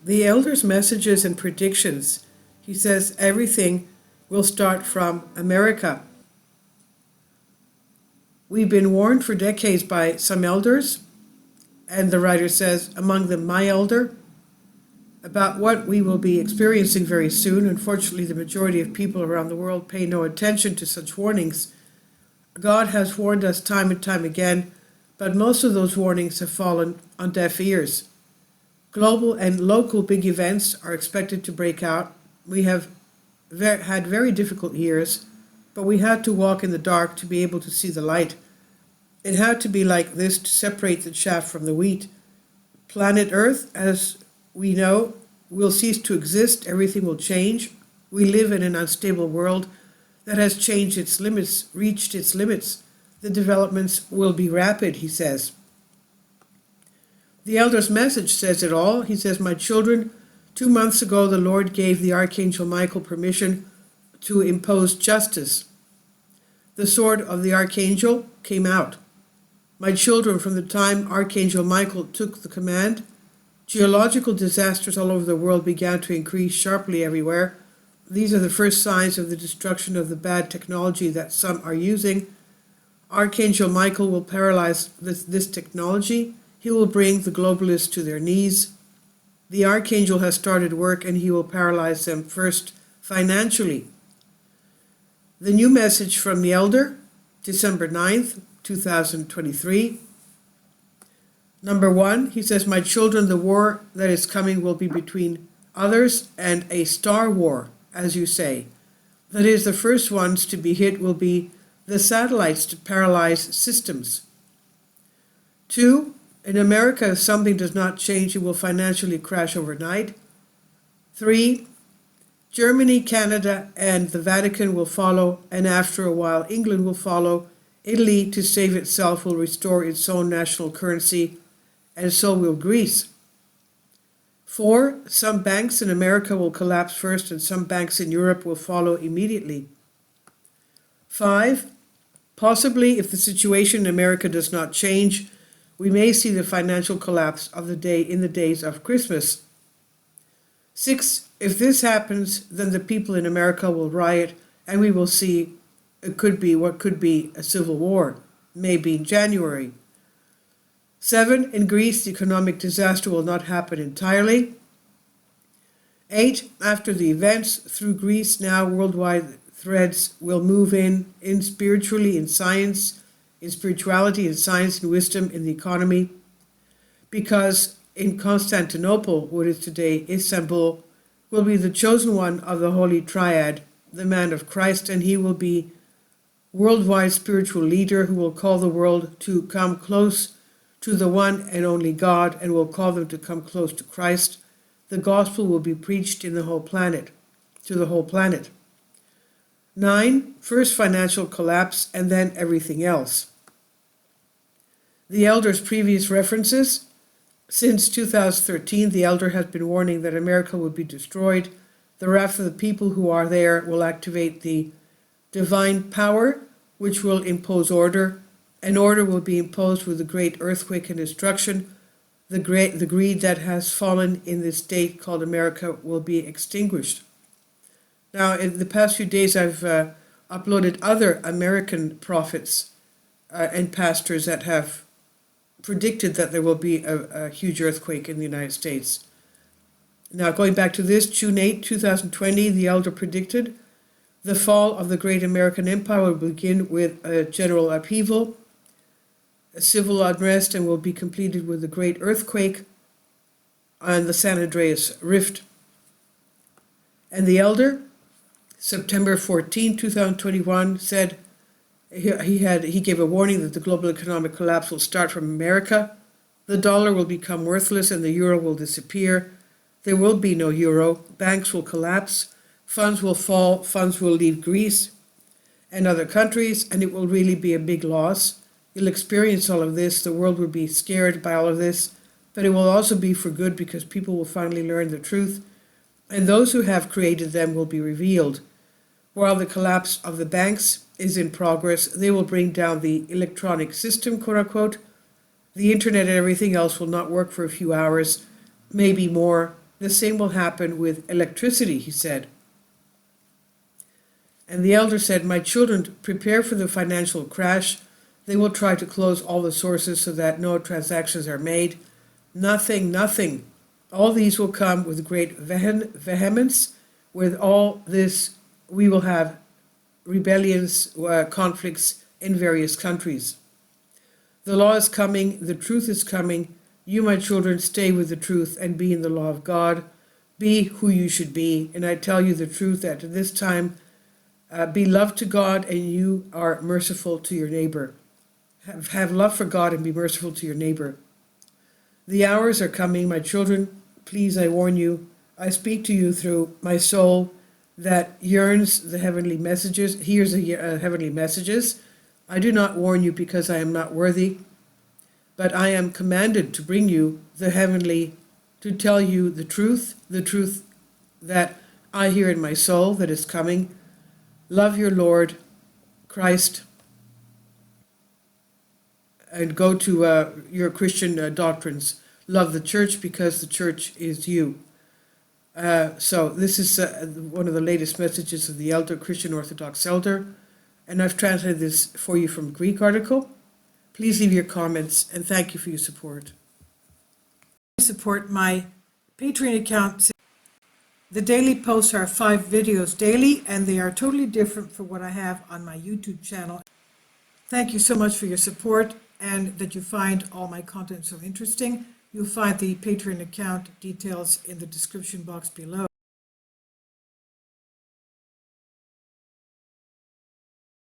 The elder's messages and predictions. He says everything will start from America. We've been warned for decades by some elders, and the writer says, among them my elder, about what we will be experiencing very soon. Unfortunately, the majority of people around the world pay no attention to such warnings. God has warned us time and time again, but most of those warnings have fallen on deaf ears. Global and local big events are expected to break out. We have had very difficult years, but we had to walk in the dark to be able to see the light. It had to be like this to separate the chaff from the wheat. Planet Earth, as we know, will cease to exist. Everything will change. We live in an unstable world that has changed its limits, reached its limits. The developments will be rapid, he says. The elder's message says it all. He says, my children, 2 months ago the Lord gave the Archangel Michael permission to impose justice. The sword of the Archangel came out. My children, from the time Archangel Michael took the command, geological disasters all over the world began to increase sharply everywhere. These are the first signs of the destruction of the bad technology that some are using. Archangel Michael will paralyze this technology. He will bring the globalists to their knees. The Archangel has started work and he will paralyze them first financially. The new message from the Elder, December 9th, 2023. Number 1, he says, my children, the war that is coming will be between others and a star war, as you say. That is, the first ones to be hit will be the satellites to paralyze systems. 2, in America, if something does not change, it will financially crash overnight. 3, Germany, Canada, and the Vatican will follow, and after a while, England will follow. Italy, to save itself, will restore its own national currency, and so will Greece. 4, some banks in America will collapse first, and some banks in Europe will follow immediately. 5, possibly, if the situation in America does not change, we may see the financial collapse of the day in the days of Christmas. 6, if this happens, then the people in America will riot, and we will see what could be a civil war, maybe in January. 7, in Greece, the economic disaster will not happen entirely. 8, after the events through Greece, now worldwide threads will move in spiritually, in science, in spirituality, in science, in wisdom, in the economy. Because in Constantinople, what is today Istanbul, will be the chosen one of the Holy Triad, the man of Christ, and he will be worldwide spiritual leader who will call the world to come close to the one and only God and will call them to come close to Christ. The gospel will be preached in the whole planet, to the whole planet. 9, first financial collapse and then everything else. The elder's previous references. Since 2013, the elder has been warning that America will be destroyed. The wrath of the people who are there will activate the divine power, which will impose order. An order will be imposed with a great earthquake and destruction. The greed that has fallen in this state called America will be extinguished. Now, in the past few days, I've uploaded other American prophets and pastors that have predicted that there will be a huge earthquake in the United States. Now, going back to this, June 8, 2020, the elder predicted the fall of the great American empire will begin with a general upheaval, a civil unrest, and will be completed with a great earthquake on the San Andreas Rift. And the elder, September 14, 2021, said he gave a warning that the global economic collapse will start from America. The dollar will become worthless and the euro will disappear. There will be no euro. Banks will collapse. Funds will fall. Funds will leave Greece and other countries, and it will really be a big loss. You'll experience all of this. The world will be scared by all of this, but it will also be for good because people will finally learn the truth, and those who have created them will be revealed. While the collapse of the banks is in progress, they will bring down the electronic system, quote unquote. The internet and everything else will not work for a few hours, maybe more, The same will happen with electricity, he said. And the elder said, my children, prepare for the financial crash. They will try to close all the sources so that no transactions are made. Nothing. All these will come with great vehemence. With all this, we will have rebellions, conflicts in various countries. The law is coming, the truth is coming. You, my children, stay with the truth and be in the law of God. Be who you should be. And I tell you the truth that at this time, be loved to God and you are merciful to your neighbor. Have love for God and be merciful to your neighbor. The hours are coming, my children. Please, I warn you. I speak to you through my soul that yearns the heavenly messages, hears the heavenly messages. I do not warn you because I am not worthy, but I am commanded to bring you the heavenly, to tell you the truth that I hear in my soul that is coming. Love your Lord, Christ, and go to your Christian doctrines. Love the church because the church is you. So this is one of the latest messages of the elder, Christian Orthodox elder, and I've translated this for you from Greek article. Please leave your comments and thank you for your support. Support my Patreon account. The daily posts are 5 videos daily and they are totally different from what I have on my YouTube channel. Thank you so much for your support and that you find all my content so interesting. You'll find the Patreon account details in the description box below.